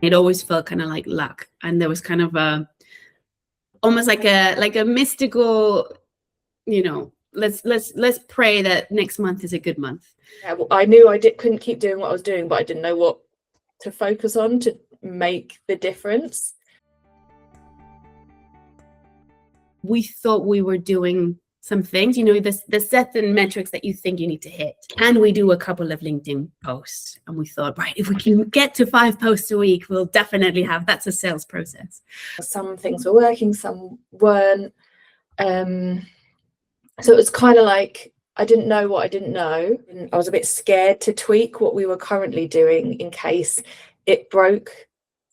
It always felt kind of like luck. And there was kind of almost like a mystical, let's pray that next month is a good month. Yeah, well, I knew I couldn't keep doing what I was doing, but I didn't know what to focus on to make the difference. We thought we were doing some things, the certain metrics that you think you need to hit. And we do a couple of LinkedIn posts. And we thought, right, if we can get to 5 posts a week, we'll definitely that's a sales process. Some things were working, some weren't. So it was kind of like, I didn't know what I didn't know. And I was a bit scared to tweak what we were currently doing in case it broke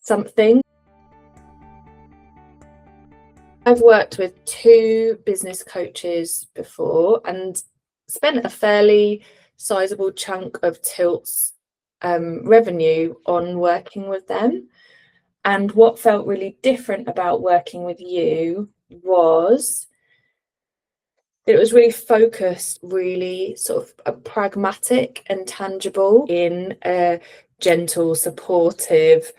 something. I've worked with 2 business coaches before and spent a fairly sizable chunk of Tilt's revenue on working with them. And what felt really different about working with you was it was really focused, really sort of a pragmatic and tangible in a gentle, supportive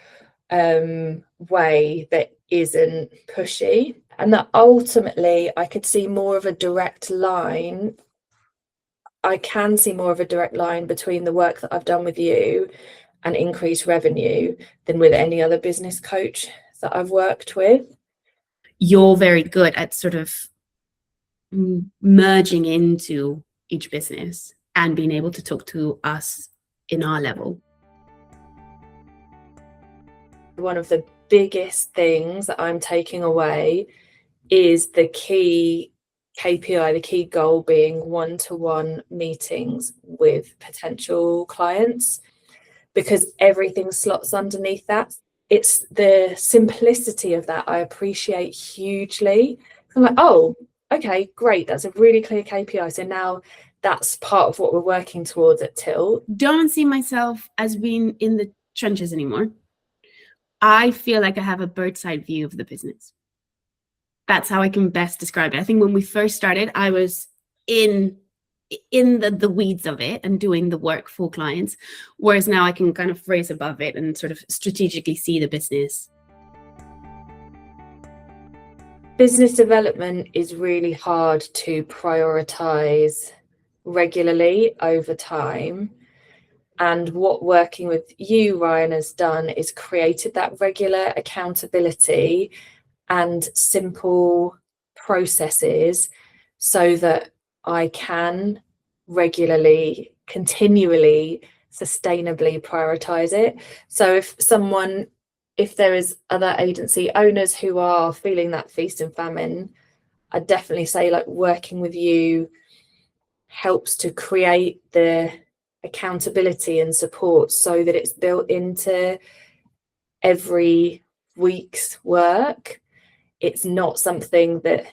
way that isn't pushy. And that ultimately I could see more of a direct line. I can see more of a direct line between the work that I've done with you and increased revenue than with any other business coach that I've worked with. You're very good at sort of merging into each business and being able to talk to us in our level. One of the biggest things that I'm taking away is the key KPI, the key goal being one-to-one meetings with potential clients, because everything slots underneath that. It's the simplicity of that I appreciate hugely. I'm like, oh, okay, great. That's a really clear KPI. So now that's part of what we're working towards at Tilt. Don't see myself as being in the trenches anymore. I feel like I have a bird's eye view of the business. That's how I can best describe it. I think when we first started, I was in the weeds of it and doing the work for clients, whereas now I can kind of raise above it and sort of strategically see the business. Business development is really hard to prioritize regularly over time. And what working with you, Ryan, has done is created that regular accountability and simple processes so that I can regularly, continually, sustainably prioritize it. So if there is other agency owners who are feeling that feast and famine, I'd definitely say like working with you helps to create the accountability and support so that it's built into every week's work. It's not something that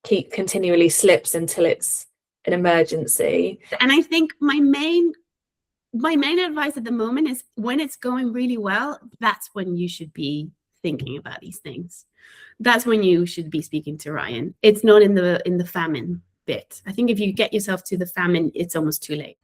continually slips until it's an emergency. And I think my main advice at the moment is when it's going really well, that's when you should be thinking about these things. That's when you should be speaking to Ryan. It's not in the famine bit. I think if you get yourself to the famine, it's almost too late.